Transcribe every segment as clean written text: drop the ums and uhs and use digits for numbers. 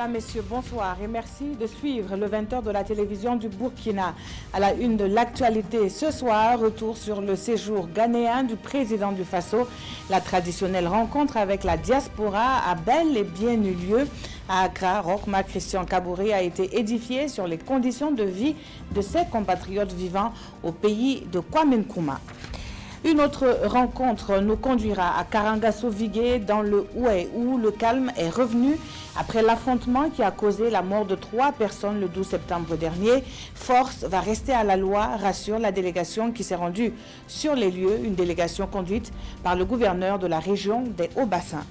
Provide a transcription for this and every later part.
Mesdames, Messieurs, bonsoir et merci de suivre le 20h de la télévision du Burkina. À la une de l'actualité ce soir, retour sur le séjour ghanéen du président du Faso. La traditionnelle rencontre avec la diaspora a bel et bien eu lieu. À Accra, Roch-Marc Christian Kaboré a été édifié sur les conditions de vie de ses compatriotes vivant au pays de Kwame Nkrumah. Une autre rencontre nous conduira à Karangasso-Vigué dans le Oué où le calme est revenu après l'affrontement qui a causé la mort de 3 personnes le 12 septembre dernier. Force va rester à la loi, rassure la délégation qui s'est rendue sur les lieux, une délégation conduite par le gouverneur de la région des Hauts-Bassins.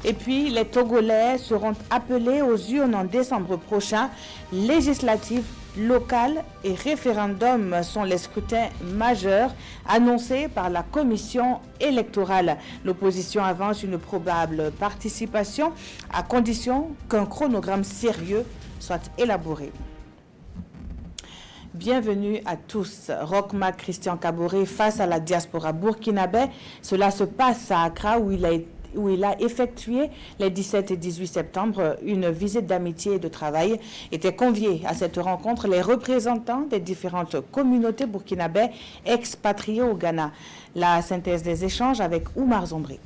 Et puis, les Togolais seront appelés aux urnes en décembre prochain. Législatives, locales et référendums sont les scrutins majeurs annoncés par la commission électorale. L'opposition avance une probable participation à condition qu'un chronogramme sérieux soit élaboré. Bienvenue à tous. Roch-Marc Christian Kaboré face à la diaspora burkinabé. Cela se passe à Accra où il a effectué les 17 et 18 septembre une visite d'amitié et de travail. Étaient conviés à cette rencontre les représentants des différentes communautés burkinabées expatriées au Ghana. La synthèse des échanges avec Oumar Zombré.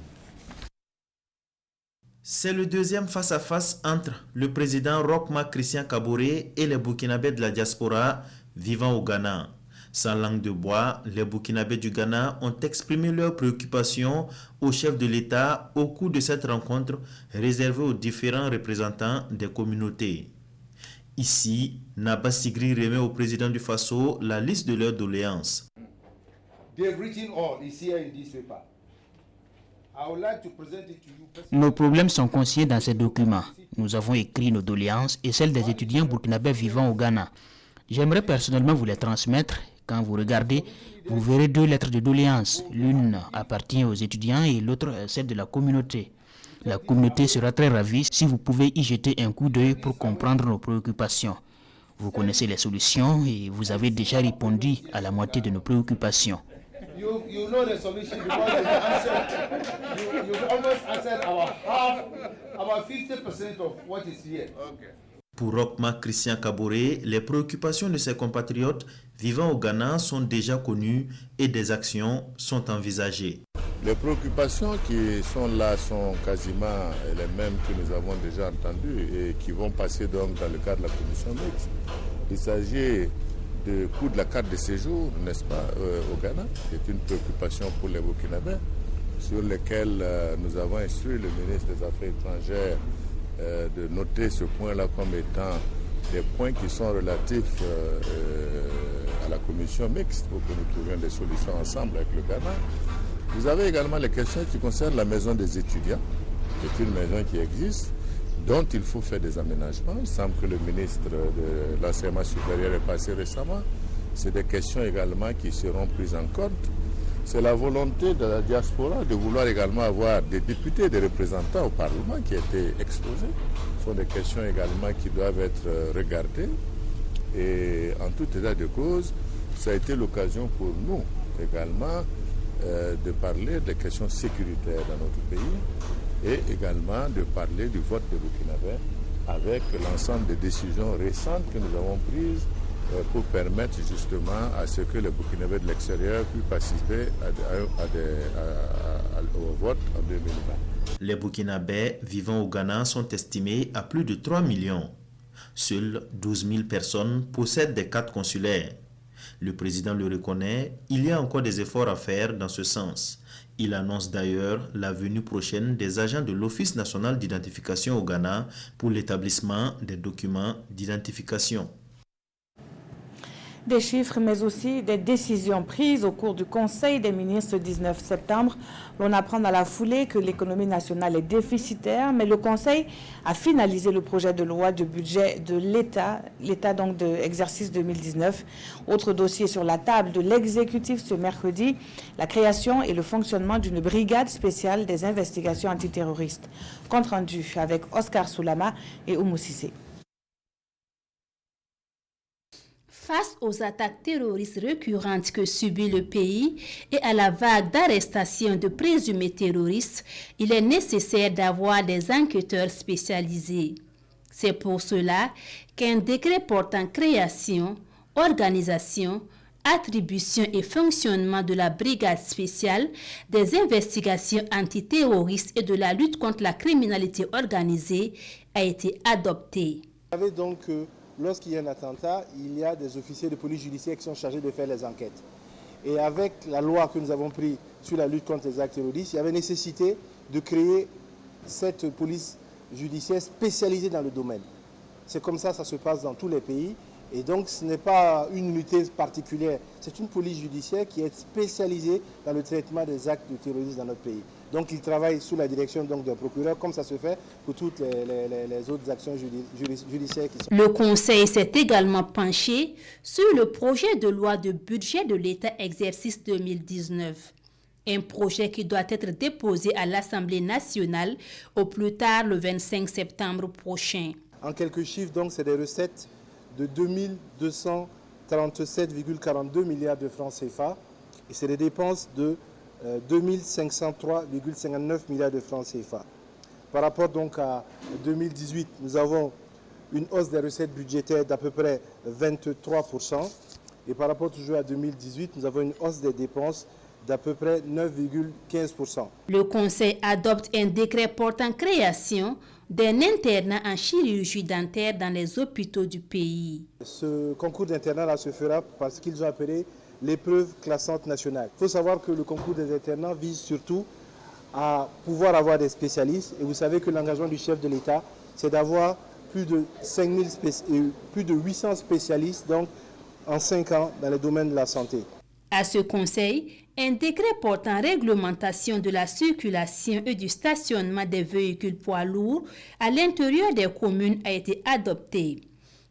C'est le deuxième face-à-face entre le président Roch-Marc Christian Kaboré et les Burkinabés de la diaspora vivant au Ghana. Sans langue de bois, les Burkinabés du Ghana ont exprimé leurs préoccupations au chef de l'État au cours de cette rencontre réservée aux différents représentants des communautés. Ici, Naba Sigri remet au président du Faso la liste de leurs doléances. Nos problèmes sont consignés dans ces documents. Nous avons écrit nos doléances et celles des étudiants burkinabés vivant au Ghana. J'aimerais personnellement vous les transmettre. Quand vous regardez, vous verrez 2 lettres de doléances. L'une appartient aux étudiants et l'autre celle de la communauté. La communauté sera très ravie si vous pouvez y jeter un coup d'œil pour comprendre nos préoccupations. Vous connaissez les solutions et vous avez déjà répondu à la moitié de nos préoccupations. You know the solution because you've almost answered about 50% of what is here. Okay. Pour Roch-Marc Christian Kaboré, les préoccupations de ses compatriotes vivant au Ghana sont déjà connues et des actions sont envisagées. Les préoccupations qui sont là sont quasiment les mêmes que nous avons déjà entendues et qui vont passer donc dans le cadre de la commission mixte. Il s'agit du coût de la carte de séjour, n'est-ce pas, au Ghana, qui est une préoccupation pour les Burkinabés, sur lequel nous avons instruit le ministre des Affaires étrangères de noter ce point-là comme étant des points qui sont relatifs à la commission mixte pour que nous trouvions des solutions ensemble avec le Ghana. Vous avez également les questions qui concernent la maison des étudiants, qui est une maison qui existe, dont il faut faire des aménagements. Il semble que le ministre de l'enseignement supérieur est passé récemment. C'est des questions également qui seront prises en compte. C'est la volonté de la diaspora de vouloir également avoir des députés, des représentants au Parlement qui a été exposés. Ce sont des questions également qui doivent être regardées. Et en tout état de cause, ça a été l'occasion pour nous également de parler des questions sécuritaires dans notre pays et également de parler du vote des Burkinabés avec l'ensemble des décisions récentes que nous avons prises pour permettre justement à ce que les Burkinabés de l'extérieur puissent participer au vote en 2020. Les Burkinabés vivant au Ghana sont estimés à plus de 3 millions. Seules 12 000 personnes possèdent des cartes consulaires. Le président le reconnaît, il y a encore des efforts à faire dans ce sens. Il annonce d'ailleurs la venue prochaine des agents de l'Office national d'identification au Ghana pour l'établissement des documents d'identification. Des chiffres, mais aussi des décisions prises au cours du Conseil des ministres 19 septembre. L'on apprend dans la foulée que l'économie nationale est déficitaire, mais le Conseil a finalisé le projet de loi de budget de l'État donc de exercice 2019. Autre dossier sur la table de l'exécutif ce mercredi, la création et le fonctionnement d'une brigade spéciale des investigations antiterroristes. Compte rendu avec Oscar Soulama et Oumou Sissé. Face aux attaques terroristes récurrentes que subit le pays et à la vague d'arrestations de présumés terroristes, il est nécessaire d'avoir des enquêteurs spécialisés. C'est pour cela qu'un décret portant création, organisation, attribution et fonctionnement de la brigade spéciale des investigations antiterroristes et de la lutte contre la criminalité organisée a été adopté. Vous savez donc que lorsqu'il y a un attentat, il y a des officiers de police judiciaire qui sont chargés de faire les enquêtes. Et avec la loi que nous avons prise sur la lutte contre les actes terroristes, il y avait nécessité de créer cette police judiciaire spécialisée dans le domaine. C'est comme ça se passe dans tous les pays. Et donc ce n'est pas une unité particulière, c'est une police judiciaire qui est spécialisée dans le traitement des actes de terrorisme dans notre pays. Donc ils travaillent sous la direction d'un procureur, comme ça se fait pour toutes les autres actions judiciaires qui sont. Le Conseil s'est également penché sur le projet de loi de budget de l'État exercice 2019. Un projet qui doit être déposé à l'Assemblée nationale au plus tard le 25 septembre prochain. En quelques chiffres, donc, c'est des recettes de 2237,42 milliards de francs CFA et c'est des dépenses de 2503,59 milliards de francs CFA. Par rapport donc à 2018, nous avons une hausse des recettes budgétaires d'à peu près 23% et par rapport toujours à 2018, nous avons une hausse des dépenses d'à peu près 9,15%. Le Conseil adopte un décret portant création d'un internat en chirurgie dentaire dans les hôpitaux du pays. Ce concours d'internat se fera parce qu'ils ont appelé l'épreuve classante nationale. Il faut savoir que le concours des internats vise surtout à pouvoir avoir des spécialistes. Et vous savez que l'engagement du chef de l'État, c'est d'avoir plus de 800 spécialistes donc, en 5 ans dans le domaine de la santé. À ce conseil, un décret portant réglementation de la circulation et du stationnement des véhicules poids lourds à l'intérieur des communes a été adopté.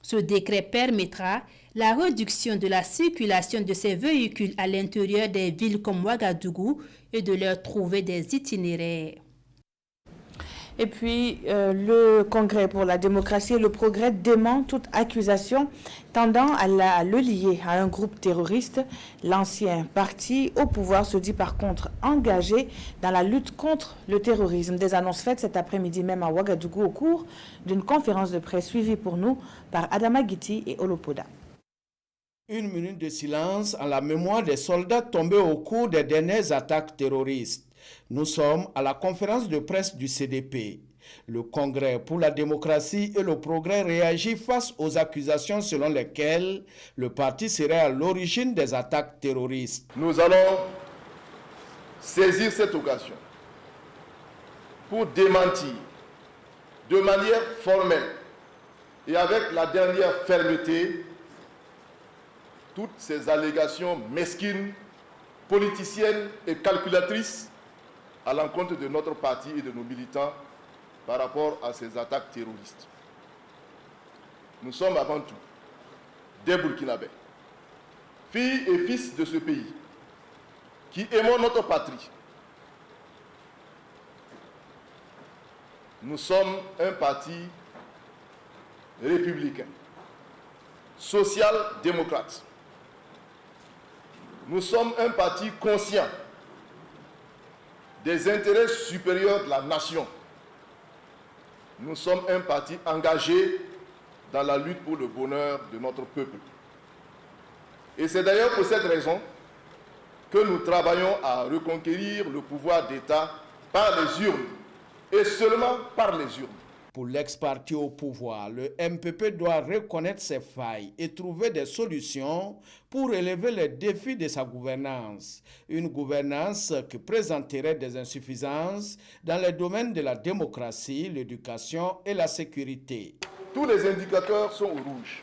Ce décret permettra la réduction de la circulation de ces véhicules à l'intérieur des villes comme Ouagadougou et de leur trouver des itinéraires. Et puis, le Congrès pour la démocratie et le progrès dément toute accusation tendant à le lier à un groupe terroriste. L'ancien parti au pouvoir se dit par contre engagé dans la lutte contre le terrorisme. Des annonces faites cet après-midi même à Ouagadougou au cours d'une conférence de presse suivie pour nous par Adama Giti et Olopoda. Une minute de silence en la mémoire des soldats tombés au cours des dernières attaques terroristes. Nous sommes à la conférence de presse du CDP. Le Congrès pour la démocratie et le progrès réagit face aux accusations selon lesquelles le parti serait à l'origine des attaques terroristes. Nous allons saisir cette occasion pour démentir de manière formelle et avec la dernière fermeté toutes ces allégations mesquines, politiciennes et calculatrices à l'encontre de notre parti et de nos militants par rapport à ces attaques terroristes. Nous sommes avant tout des Burkinabés, filles et fils de ce pays, qui aimons notre patrie. Nous sommes un parti républicain, social-démocrate. Nous sommes un parti conscient des intérêts supérieurs de la nation. Nous sommes un parti engagé dans la lutte pour le bonheur de notre peuple. Et c'est d'ailleurs pour cette raison que nous travaillons à reconquérir le pouvoir d'État par les urnes, et seulement par les urnes. Pour l'ex-parti au pouvoir, le MPP doit reconnaître ses failles et trouver des solutions pour relever les défis de sa gouvernance. Une gouvernance qui présenterait des insuffisances dans les domaines de la démocratie, l'éducation et la sécurité. Tous les indicateurs sont au rouge.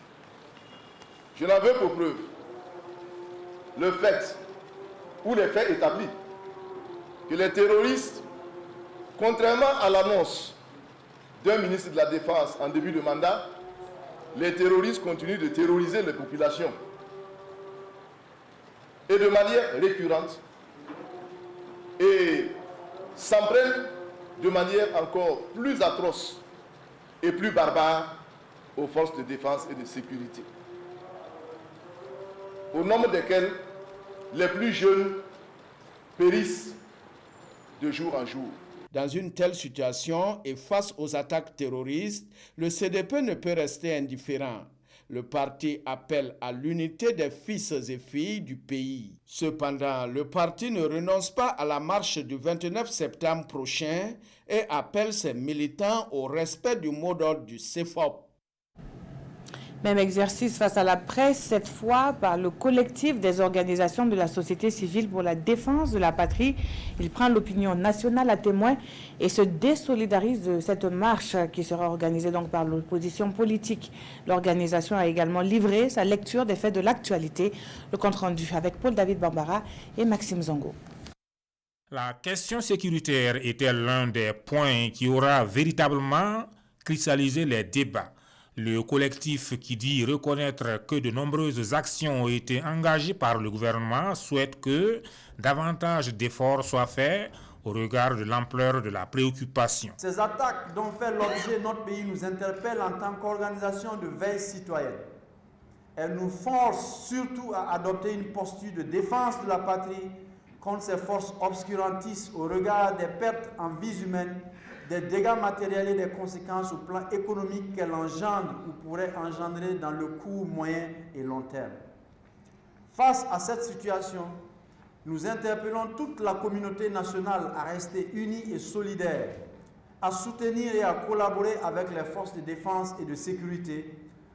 Je n'en veux pour preuve le fait, ou les faits établis, que les terroristes, contrairement à l'annonce d'un ministre de la Défense en début de mandat, les terroristes continuent de terroriser les populations. Et de manière récurrente, et s'en prennent de manière encore plus atroce et plus barbare aux forces de défense et de sécurité, au nombre desquels les plus jeunes périssent de jour en jour. Dans une telle situation et face aux attaques terroristes, le CDP ne peut rester indifférent. Le parti appelle à l'unité des fils et filles du pays. Cependant, le parti ne renonce pas à la marche du 29 septembre prochain et appelle ses militants au respect du mot d'ordre du CEFOP. Même exercice face à la presse, cette fois par le collectif des organisations de la société civile pour la défense de la patrie. Il prend l'opinion nationale à témoin et se désolidarise de cette marche qui sera organisée donc par l'opposition politique. L'organisation a également livré sa lecture des faits de l'actualité. Le compte-rendu avec Paul-David Bambara et Maxime Zongo. La question sécuritaire était l'un des points qui aura véritablement cristallisé les débats. Le collectif qui dit reconnaître que de nombreuses actions ont été engagées par le gouvernement souhaite que davantage d'efforts soient faits au regard de l'ampleur de la préoccupation. Ces attaques dont fait l'objet notre pays nous interpellent en tant qu'organisation de veille citoyenne. Elles nous forcent surtout à adopter une posture de défense de la patrie contre ces forces obscurantistes au regard des pertes en vies humaines, des dégâts matériels et des conséquences au plan économique qu'elle engendre ou pourrait engendrer dans le court, moyen et long terme. Face à cette situation, nous interpellons toute la communauté nationale à rester unie et solidaire, à soutenir et à collaborer avec les forces de défense et de sécurité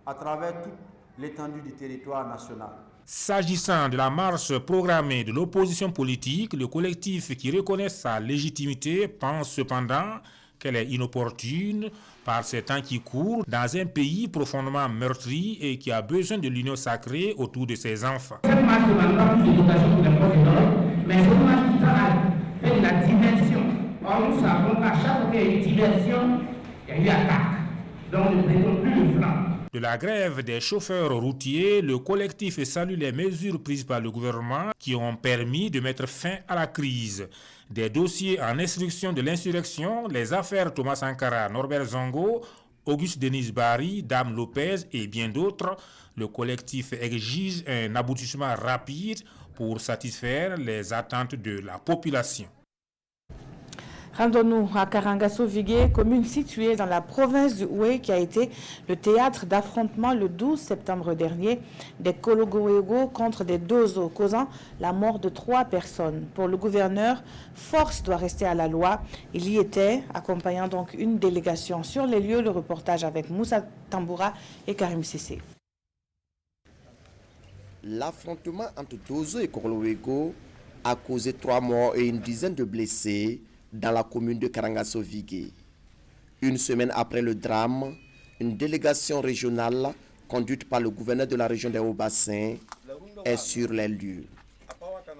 à travers toute l'étendue du territoire national. S'agissant de la marche programmée de l'opposition politique, le collectif qui reconnaît sa légitimité pense cependant qu'elle est inopportune par ces temps qui courent dans un pays profondément meurtri et qui a besoin de l'union sacrée autour de ses enfants. Cette marche ne demande pas plus d'éducation pour les forces de l'ordre, mais cette marche qui tend à faire de la diversion. Or, nous savons qu'à chaque fois qu'il y a une diversion, il y a eu attaque. Donc, ne prêtons plus le flanc. De la grève des chauffeurs routiers, le collectif salue les mesures prises par le gouvernement qui ont permis de mettre fin à la crise. Des dossiers en instruction de l'insurrection, les affaires Thomas Sankara, Norbert Zongo, Auguste Denis Barry, Dame Lopez et bien d'autres, le collectif exige un aboutissement rapide pour satisfaire les attentes de la population. Rendons-nous à Karangasso-Vigué, commune située dans la province du Houé, qui a été le théâtre d'affrontements le 12 septembre dernier des Kologoego contre des Dozo, causant la mort de 3 personnes. Pour le gouverneur, force doit rester à la loi. Il y était, accompagnant donc une délégation sur les lieux. Le reportage avec Moussa Tamboura et Karim Sissé. L'affrontement entre Dozo et Kologoego a causé 3 morts et une dizaine de blessés dans la commune de Karangasso-Vigué. Une semaine après le drame, une délégation régionale conduite par le gouverneur de la région des Hauts-Bassins est sur les lieux.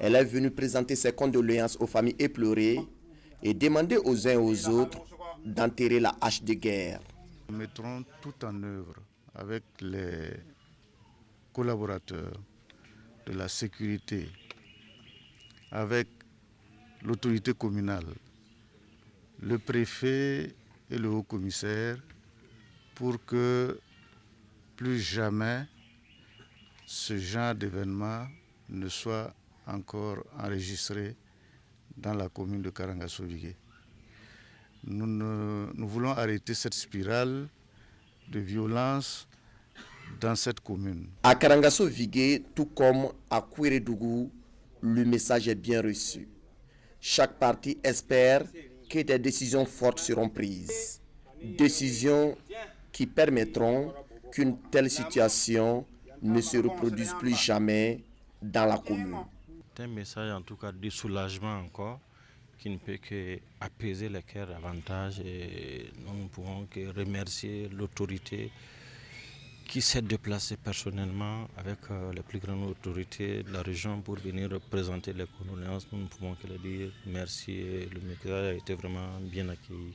Elle est venue présenter ses condoléances aux familles éplorées et demander aux uns et aux autres d'enterrer la hache de guerre. Nous mettrons tout en œuvre avec les collaborateurs de la sécurité, avec l'autorité communale, le préfet et le haut-commissaire pour que plus jamais ce genre d'événement ne soit encore enregistré dans la commune de Karangasso-Vigué. Nous voulons arrêter cette spirale de violence dans cette commune. À Karangasso-Vigué, tout comme à Kouérédougou, le message est bien reçu. Chaque parti espère que des décisions fortes seront prises. Décisions qui permettront qu'une telle situation ne se reproduise plus jamais dans la commune. C'est un message en tout cas de soulagement encore qui ne peut qu'apaiser les cœurs davantage et nous ne pouvons que remercier l'autorité qui s'est déplacée personnellement avec les plus grandes autorités de la région pour venir présenter les condoléances. Nous ne pouvons que le dire merci et le message a été vraiment bien accueilli.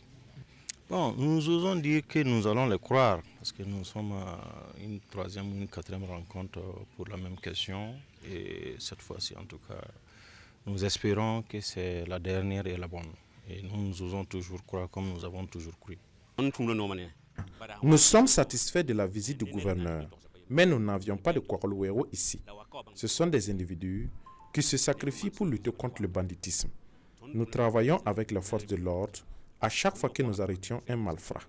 Bon, nous osons dire que nous allons les croire parce que nous sommes à une 3e ou une 4e rencontre pour la même question et cette fois-ci en tout cas nous espérons que c'est la dernière et la bonne et nous osons toujours croire comme nous avons toujours cru. Nous sommes satisfaits de la visite du gouverneur, mais nous n'avions pas de Kouérédougou ici. Ce sont des individus qui se sacrifient pour lutter contre le banditisme. Nous travaillons avec les forces de l'ordre à chaque fois que nous arrêtions un malfrat.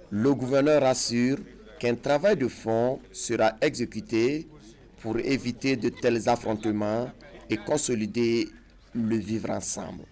Le gouverneur assure qu'un travail de fond sera exécuté pour éviter de tels affrontements et consolider le vivre ensemble.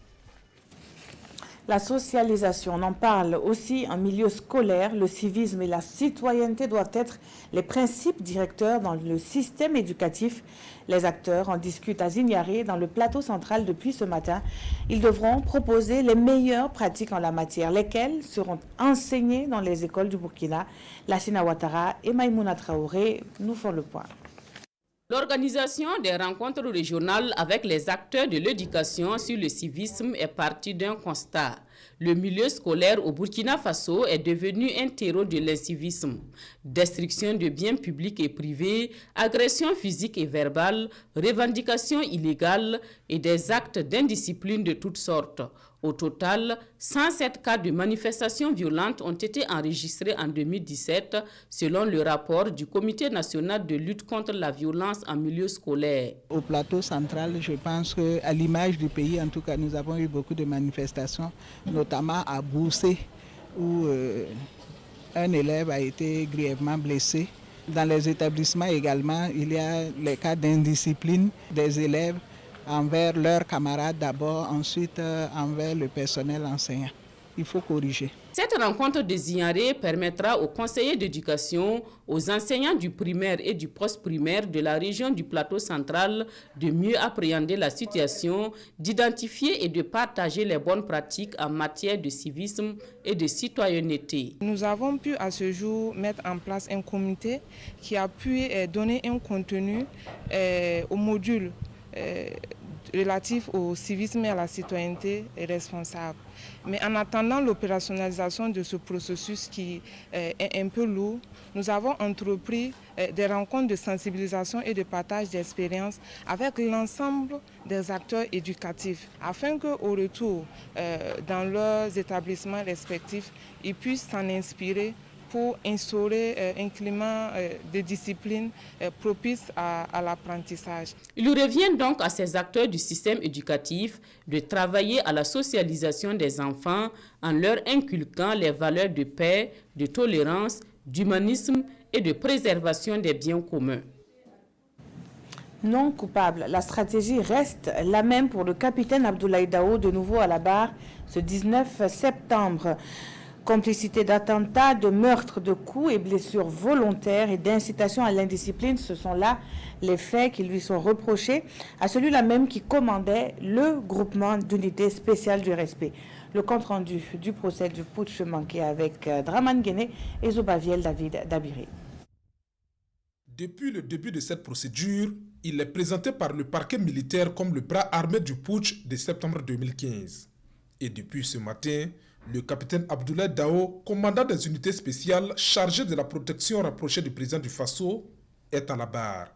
La socialisation, on en parle aussi en milieu scolaire. Le civisme et la citoyenneté doivent être les principes directeurs dans le système éducatif. Les acteurs en discutent à Zignaré, dans le plateau central depuis ce matin. Ils devront proposer les meilleures pratiques en la matière, lesquelles seront enseignées dans les écoles du Burkina. Lassina Ouattara et Maïmouna Traoré nous font le point. L'organisation des rencontres régionales avec les acteurs de l'éducation sur le civisme est partie d'un constat. Le milieu scolaire au Burkina Faso est devenu un terreau de l'incivisme. Destruction de biens publics et privés, agressions physiques et verbales, revendications illégales et des actes d'indiscipline de toutes sortes. Au total, 107 cas de manifestations violentes ont été enregistrés en 2017, selon le rapport du Comité national de lutte contre la violence en milieu scolaire. Au plateau central, je pense qu'à l'image du pays, en tout cas, nous avons eu beaucoup de manifestations, notamment à Boussé, où un élève a été grièvement blessé. Dans les établissements également, il y a les cas d'indiscipline des élèves envers leurs camarades d'abord, ensuite envers le personnel enseignant. Il faut corriger. Cette rencontre de Zignaré permettra aux conseillers d'éducation, aux enseignants du primaire et du post-primaire de la région du plateau central de mieux appréhender la situation, d'identifier et de partager les bonnes pratiques en matière de civisme et de citoyenneté. Nous avons pu à ce jour mettre en place un comité qui a pu donner un contenu au module relatif au civisme et à la citoyenneté responsable. Mais en attendant l'opérationnalisation de ce processus qui est un peu lourd, nous avons entrepris des rencontres de sensibilisation et de partage d'expériences avec l'ensemble des acteurs éducatifs afin qu'au retour dans leurs établissements respectifs, ils puissent s'en inspirer pour instaurer un climat de discipline propice à l'apprentissage. Il revient donc à ces acteurs du système éducatif de travailler à la socialisation des enfants en leur inculquant les valeurs de paix, de tolérance, d'humanisme et de préservation des biens communs. Non coupable, la stratégie reste la même pour le capitaine Abdoulaye Dao, de nouveau à la barre ce 19 septembre. Complicité d'attentats, de meurtres, de coups et blessures volontaires et d'incitation à l'indiscipline, ce sont là les faits qui lui sont reprochés à celui-là même qui commandait le groupement d'unités spéciales du respect. Le compte-rendu du procès du putsch manqué avec Draman Guéné et Zobaviel David Dabiri. Depuis le début de cette procédure, il est présenté par le parquet militaire comme le bras armé du putsch de septembre 2015. Et depuis ce matin, le capitaine Abdoulaye Dao, commandant des unités spéciales chargées de la protection rapprochée du président du Faso, est à la barre.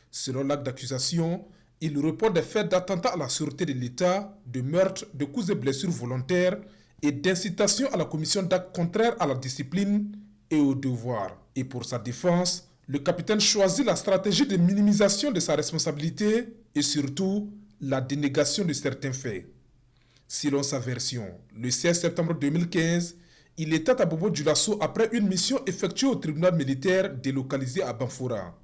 Selon l'acte d'accusation, il répond des faits d'attentat à la sûreté de l'État, de meurtre, de coups et blessures volontaires et d'incitation à la commission d'actes contraires à la discipline et au devoir. Et pour sa défense, le capitaine choisit la stratégie de minimisation de sa responsabilité et surtout la dénégation de certains faits. Selon sa version, le 16 septembre 2015, il était à Bobo Dioulasso après une mission effectuée au tribunal militaire délocalisé à Banfoura.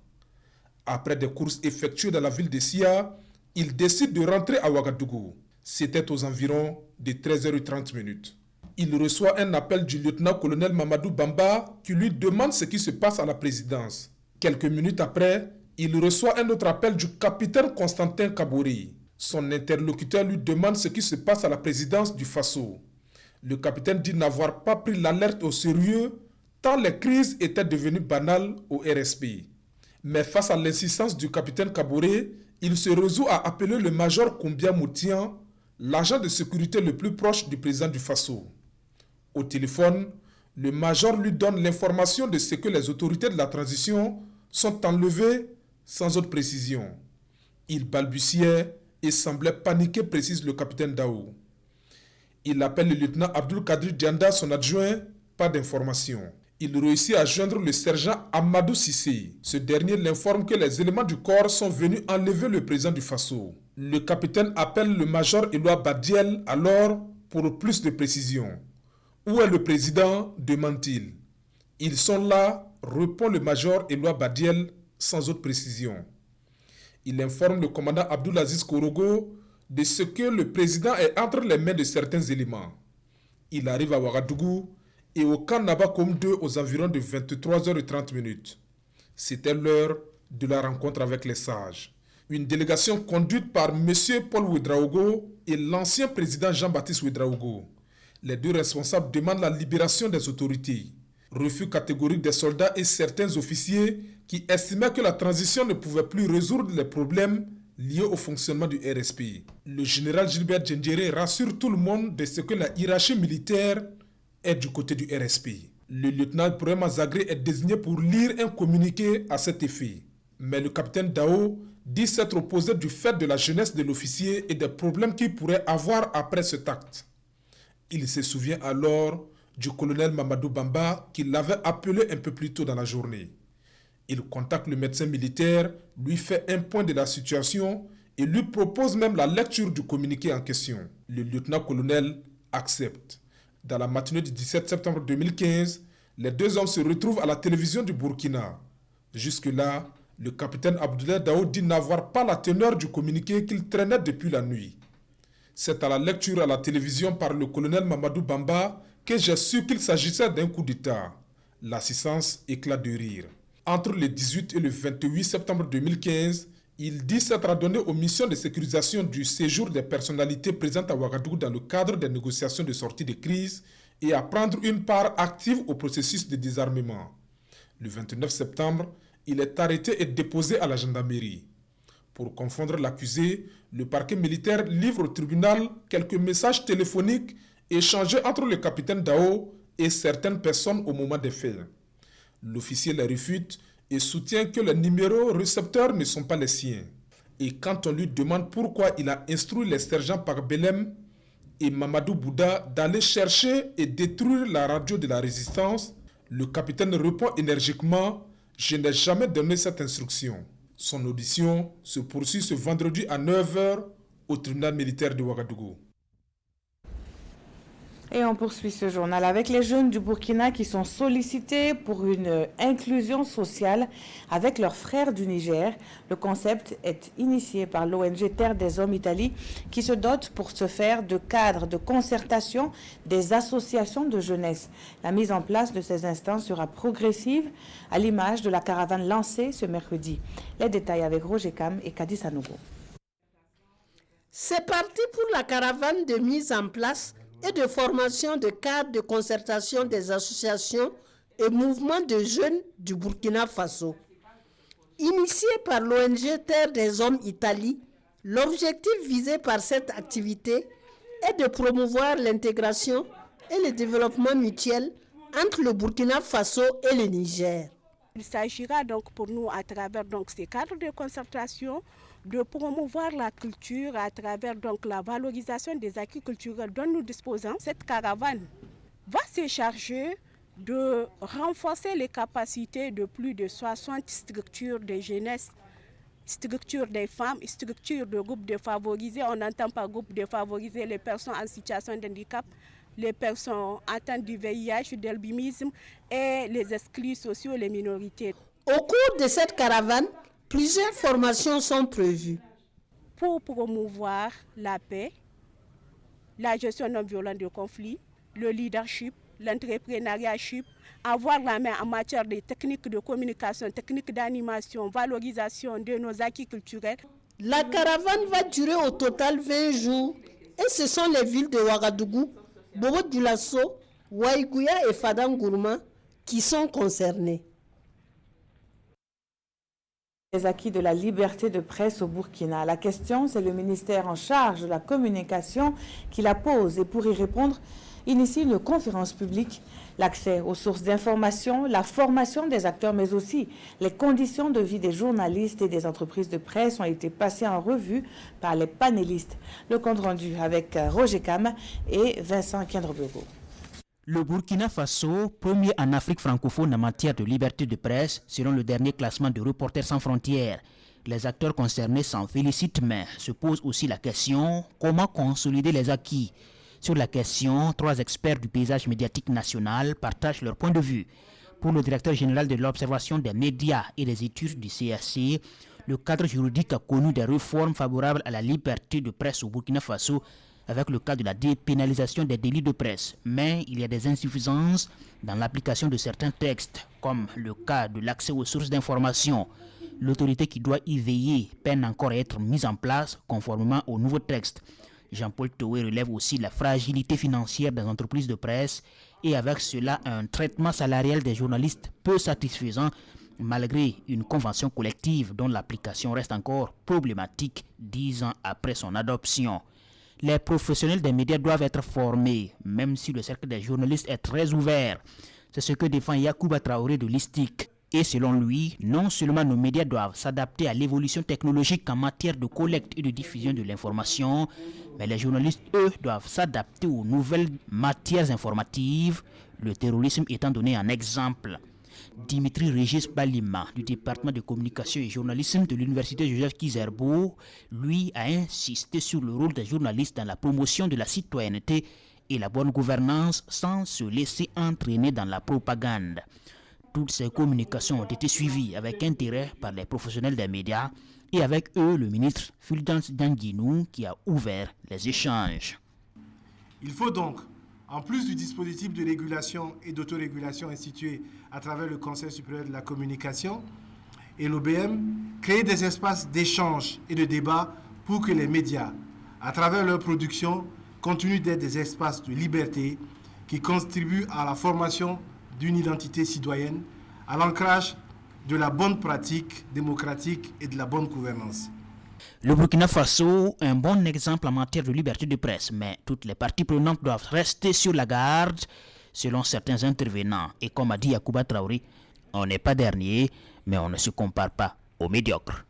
Après des courses effectuées dans la ville de Sia, il décide de rentrer à Ouagadougou. C'était aux environs de 13h30. Il reçoit un appel du lieutenant-colonel Mamadou Bamba qui lui demande ce qui se passe à la présidence. Quelques minutes après, il reçoit un autre appel du capitaine Constantin Kabouri. Son interlocuteur lui demande ce qui se passe à la présidence du Faso. Le capitaine dit n'avoir pas pris l'alerte au sérieux tant les crises étaient devenues banales au RSP. Mais face à l'insistance du capitaine Kabouré, il se résout à appeler le major Koumbia Moutian, l'agent de sécurité le plus proche du président du Faso. Au téléphone, le major lui donne l'information de ce que les autorités de la transition sont enlevées sans autre précision. Il balbutiait et semblait paniqué, précise le capitaine Dao. Il appelle le lieutenant Abdul Kadri Dianda, son adjoint, pas d'information. Il réussit à joindre le sergent Amadou Sissé. Ce dernier l'informe que les éléments du corps sont venus enlever le président du Faso. Le capitaine appelle le major Éloi Badiel alors pour plus de précision. Où est le président demande-t-il. Ils sont là, répond le major Éloi Badiel sans autre précision. Il informe le commandant Abdoulaziz Korogo de ce que le président est entre les mains de certains éléments. Il arrive à Ouagadougou et au camp Nabakom 2 aux environs de 23h30. C'était l'heure de la rencontre avec les sages. Une délégation conduite par M. Paul Ouedraogo et l'ancien président Jean-Baptiste Ouedraogo. Les deux responsables demandent la libération des autorités. Refus catégorique des soldats et certains officiers qui estimaient que la transition ne pouvait plus résoudre les problèmes liés au fonctionnement du RSP. Le général Gilbert Djendjere rassure tout le monde de ce que la hiérarchie militaire est du côté du RSP. Le lieutenant Ibrahima Zagré est désigné pour lire un communiqué à cet effet. Mais le capitaine Dao dit s'être opposé du fait de la jeunesse de l'officier et des problèmes qu'il pourrait avoir après cet acte. Il se souvient alors du colonel Mamadou Bamba qui l'avait appelé un peu plus tôt dans la journée. Il contacte le médecin militaire, lui fait un point de la situation et lui propose même la lecture du communiqué en question. Le lieutenant-colonel accepte. Dans la matinée du 17 septembre 2015, les deux hommes se retrouvent à la télévision du Burkina. Jusque-là, le capitaine Abdoulaye Dao dit n'avoir pas la teneur du communiqué qu'il traînait depuis la nuit. C'est à la lecture à la télévision par le colonel Mamadou Bamba que j'ai su qu'il s'agissait d'un coup d'État. L'assistance éclate de rire. Entre le 18 et le 28 septembre 2015, il dit s'être adonné aux missions de sécurisation du séjour des personnalités présentes à Ouagadougou dans le cadre des négociations de sortie de crise et à prendre une part active au processus de désarmement. Le 29 septembre, il est arrêté et déposé à la gendarmerie. Pour confondre l'accusé, le parquet militaire livre au tribunal quelques messages téléphoniques échangés entre le capitaine Dao et certaines personnes au moment des faits. L'officier les réfute et soutient que les numéros récepteurs ne sont pas les siens. Et quand on lui demande pourquoi il a instruit les sergents par Belém et Mamadou Bouddha d'aller chercher et détruire la radio de la résistance, le capitaine répond énergiquement « Je n'ai jamais donné cette instruction ». Son audition se poursuit ce vendredi à 9h au tribunal militaire de Ouagadougou. Et on poursuit ce journal avec les jeunes du Burkina qui sont sollicités pour une inclusion sociale avec leurs frères du Niger. Le concept est initié par l'ONG Terre des Hommes Italie qui se dote pour ce faire de cadres de concertation des associations de jeunesse. La mise en place de ces instances sera progressive à l'image de la caravane lancée ce mercredi. Les détails avec Roger Kam et Kadi Sanogo. C'est parti pour la caravane de mise en place et de formation de cadres de concertation des associations et mouvements de jeunes du Burkina Faso. Initié par l'ONG Terre des Hommes Italie, l'objectif visé par cette activité est de promouvoir l'intégration et le développement mutuel entre le Burkina Faso et le Niger. Il s'agira donc pour nous, à travers ces cadres de concertation, de promouvoir la culture à travers la valorisation des acquis culturels dont nous disposons. Cette caravane va se charger de renforcer les capacités de plus de 60 structures de jeunesse, structures des femmes, structures de groupes défavorisés. On entend par groupe défavorisés les personnes en situation de handicap, les personnes atteintes du VIH, de l'albinisme et les exclus sociaux et les minorités. Au cours de cette caravane, plusieurs formations sont prévues. Pour promouvoir la paix, la gestion non violente de conflits, le leadership, l'entrepreneuriat, avoir la main en matière de techniques de communication, techniques d'animation, valorisation de nos acquis culturels. La caravane va durer au total 20 jours et ce sont les villes de Ouagadougou, Bobo-Dioulasso, Waïgouya et Fadangourma qui sont concernées. Les acquis de la liberté de presse au Burkina. La question, c'est le ministère en charge de la communication qui la pose et pour y répondre, initie une conférence publique. L'accès aux sources d'information, la formation des acteurs, mais aussi les conditions de vie des journalistes et des entreprises de presse ont été passées en revue par les panélistes. Le compte rendu avec Roger Kam et Vincent Kendrebogo. Le Burkina Faso, premier en Afrique francophone en matière de liberté de presse, selon le dernier classement de Reporters sans frontières. Les acteurs concernés s'en félicitent, mais se pose aussi la question comment consolider les acquis. Sur la question, 3 experts du paysage médiatique national partagent leur point de vue. Pour le directeur général de l'observation des médias et des études du CRC, le cadre juridique a connu des réformes favorables à la liberté de presse au Burkina Faso avec le cas de la dépénalisation des délits de presse. Mais il y a des insuffisances dans l'application de certains textes, comme le cas de l'accès aux sources d'information. L'autorité qui doit y veiller peine encore à être mise en place conformément au nouveau texte. Jean-Paul Towé relève aussi la fragilité financière des entreprises de presse et avec cela un traitement salarial des journalistes peu satisfaisant malgré une convention collective dont l'application reste encore problématique 10 ans après son adoption. Les professionnels des médias doivent être formés, même si le cercle des journalistes est très ouvert. C'est ce que défend Yacouba Traoré de l'ISTIC. Et selon lui, non seulement nos médias doivent s'adapter à l'évolution technologique en matière de collecte et de diffusion de l'information, mais les journalistes, eux, doivent s'adapter aux nouvelles matières informatives, le terrorisme étant donné un exemple. Dimitri Régis Balima, du département de communication et journalisme de l'université Joseph Kizerbo, lui a insisté sur le rôle des journalistes dans la promotion de la citoyenneté et la bonne gouvernance sans se laisser entraîner dans la propagande. Toutes ces communications ont été suivies avec intérêt par les professionnels des médias et avec eux le ministre Fulgence Danguinou qui a ouvert les échanges. Il faut donc, en plus du dispositif de régulation et d'autorégulation institué à travers le Conseil supérieur de la communication et l'OBM, créer des espaces d'échange et de débat pour que les médias, à travers leur production, continuent d'être des espaces de liberté qui contribuent à la formation d'une identité citoyenne, à l'ancrage de la bonne pratique démocratique et de la bonne gouvernance. Le Burkina Faso, un bon exemple en matière de liberté de presse, mais toutes les parties prenantes doivent rester sur la garde, selon certains intervenants. Et comme a dit Yacouba Traoré, on n'est pas dernier, mais on ne se compare pas aux médiocres.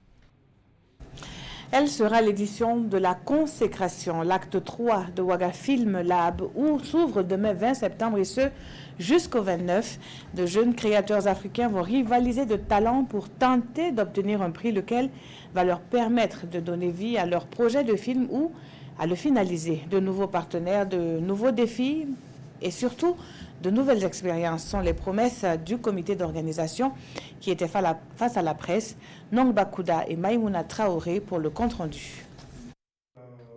Elle sera l'édition de la consécration, l'acte 3 de Ouaga Film Lab, où s'ouvre demain 20 septembre et ce, jusqu'au 29. De jeunes créateurs africains vont rivaliser de talents pour tenter d'obtenir un prix, lequel va leur permettre de donner vie à leur projet de film ou à le finaliser. De nouveaux partenaires, de nouveaux défis et surtout de nouvelles expériences sont les promesses du comité d'organisation qui était face à la presse, Nong Bakouda et Maïmouna Traoré pour le compte-rendu.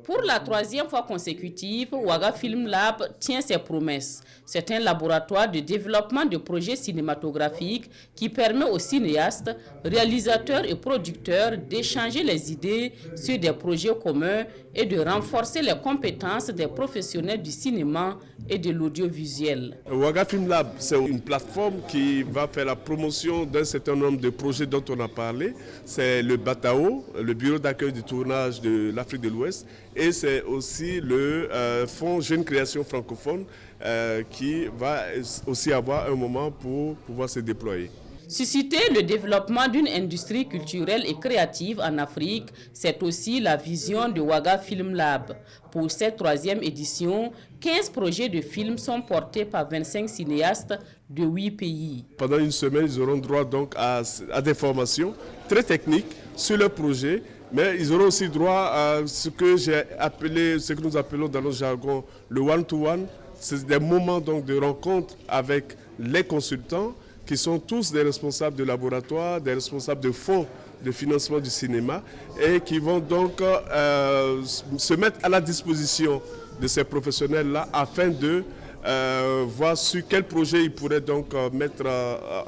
Pour la 3e fois consécutive, Ouaga Film Lab tient ses promesses. C'est un laboratoire de développement de projets cinématographiques qui permet aux cinéastes, réalisateurs et producteurs d'échanger les idées sur des projets communs et de renforcer les compétences des professionnels du cinéma et de l'audiovisuel. Ouaga Film Lab, c'est une plateforme qui va faire la promotion d'un certain nombre de projets dont on a parlé. C'est le BATAO, le bureau d'accueil du tournage de l'Afrique de l'Ouest, et c'est aussi le Fonds Jeune Création Francophone qui va aussi avoir un moment pour pouvoir se déployer. Susciter le développement d'une industrie culturelle et créative en Afrique, c'est aussi la vision de Ouaga Film Lab. Pour cette 3e édition, 15 projets de films sont portés par 25 cinéastes de 8 pays. Pendant une semaine, ils auront droit donc à des formations très techniques sur leur projet, mais ils auront aussi droit à ce que nous appelons dans notre jargon le one-to-one. C'est des moments donc de rencontre avec les consultants qui sont tous des responsables de laboratoire, des responsables de fonds de financement du cinéma et qui vont donc se mettre à la disposition de ces professionnels-là afin de voir sur quel projet ils pourraient donc mettre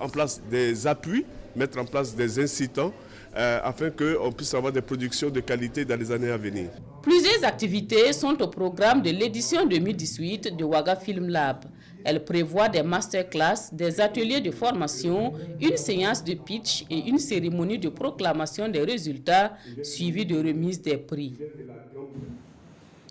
en place des appuis, mettre en place des incitants afin qu'on puisse avoir des productions de qualité dans les années à venir. Plusieurs activités sont au programme de l'édition 2018 de Ouaga Film Lab. Elle prévoit des masterclass, des ateliers de formation, une séance de pitch et une cérémonie de proclamation des résultats suivie de remise des prix.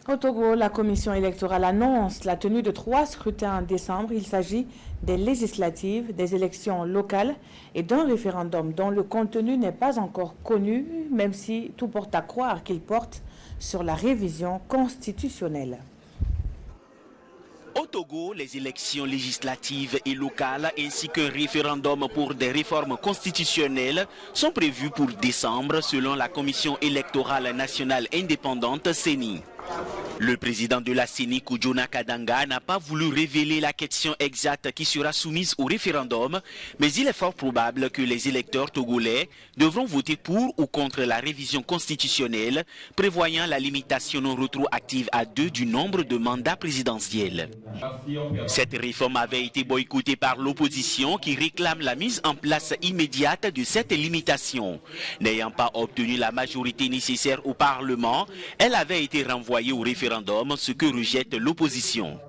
Au Togo, la commission électorale annonce la tenue de 3 scrutins en décembre. Il s'agit des législatives, des élections locales et d'un référendum dont le contenu n'est pas encore connu, même si tout porte à croire qu'il porte sur la révision constitutionnelle. Au Togo, les élections législatives et locales ainsi qu'un référendum pour des réformes constitutionnelles sont prévus pour décembre selon la Commission électorale nationale indépendante CENI. Le président de la CENI, Koudjona Kadanga, n'a pas voulu révéler la question exacte qui sera soumise au référendum, mais il est fort probable que les électeurs togolais devront voter pour ou contre la révision constitutionnelle prévoyant la limitation non rétroactive à 2 du nombre de mandats présidentiels. Cette réforme avait été boycottée par l'opposition qui réclame la mise en place immédiate de cette limitation. N'ayant pas obtenu la majorité nécessaire au Parlement, elle avait été renvoyée au référendum, ce que rejette l'opposition.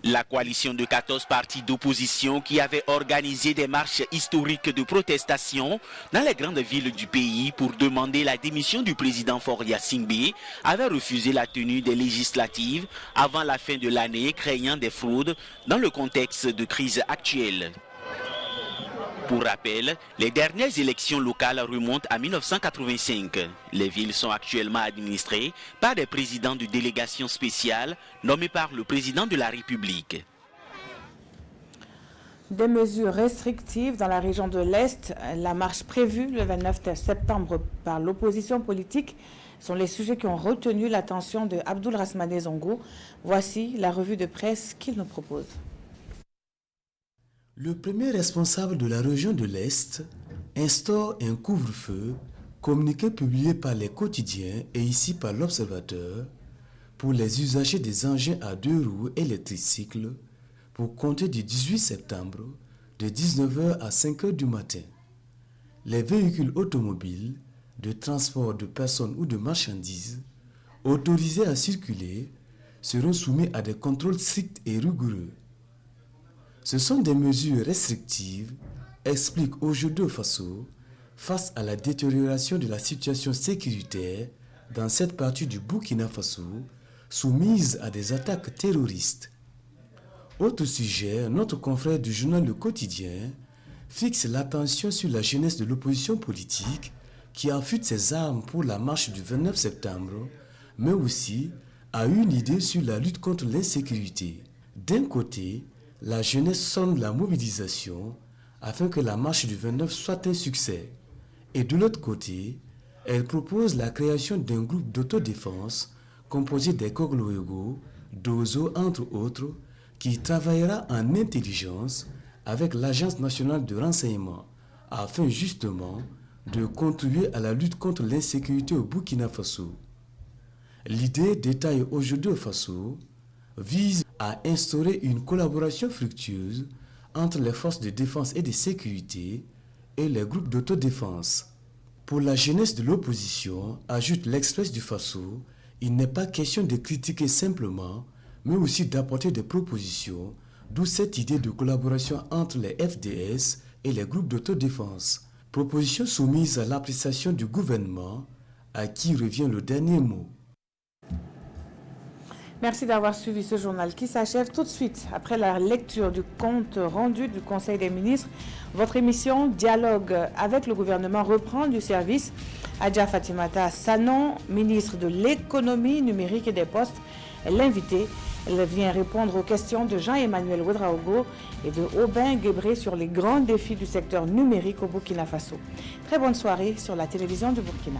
La coalition de 14 partis d'opposition qui avait organisé des marches historiques de protestation dans les grandes villes du pays pour demander la démission du président Faure Singbe avait refusé la tenue des législatives avant la fin de l'année, craignant des fraudes dans le contexte de crise actuelle. Pour rappel, les dernières élections locales remontent à 1985. Les villes sont actuellement administrées par des présidents de délégations spéciales nommés par le président de la République. Des mesures restrictives dans la région de l'Est, la marche prévue le 29 septembre par l'opposition politique sont les sujets qui ont retenu l'attention de Abdoul Rasmane Zongo. Voici la revue de presse qu'il nous propose. Le premier responsable de la région de l'Est instaure un couvre-feu, communiqué publié par les quotidiens et ici par l'Observateur, pour les usagers des engins à 2 roues et les tricycles, pour compter du 18 septembre, de 19h à 5h du matin. Les véhicules automobiles, de transport de personnes ou de marchandises, autorisés à circuler, seront soumis à des contrôles stricts et rigoureux. Ce sont des mesures restrictives, explique Ojo Faso, face à la détérioration de la situation sécuritaire dans cette partie du Burkina Faso, soumise à des attaques terroristes. Autre sujet, notre confrère du journal Le Quotidien fixe l'attention sur la jeunesse de l'opposition politique qui affûte ses armes pour la marche du 29 septembre, mais aussi a une idée sur la lutte contre l'insécurité. D'un côté, la jeunesse sonne la mobilisation afin que la marche du 29 soit un succès. Et de l'autre côté, elle propose la création d'un groupe d'autodéfense composé des Kogloego, d'Ozo entre autres, qui travaillera en intelligence avec l'Agence nationale de renseignement afin justement de contribuer à la lutte contre l'insécurité au Burkina Faso. L'idée, détaille aujourd'hui au Faso, vise à instaurer une collaboration fructueuse entre les forces de défense et de sécurité et les groupes d'autodéfense. Pour la jeunesse de l'opposition, ajoute l'Express du Faso, il n'est pas question de critiquer simplement, mais aussi d'apporter des propositions, d'où cette idée de collaboration entre les FDS et les groupes d'autodéfense. Proposition soumise à l'appréciation du gouvernement, à qui revient le dernier mot. Merci d'avoir suivi ce journal qui s'achève tout de suite après la lecture du compte rendu du Conseil des ministres. Votre émission Dialogue avec le gouvernement reprend du service. Adja Fatimata Sanon, ministre de l'économie numérique et des postes, est l'invitée. Elle vient répondre aux questions de Jean-Emmanuel Ouedraogo et de Aubin Guébré sur les grands défis du secteur numérique au Burkina Faso. Très bonne soirée sur la télévision du Burkina.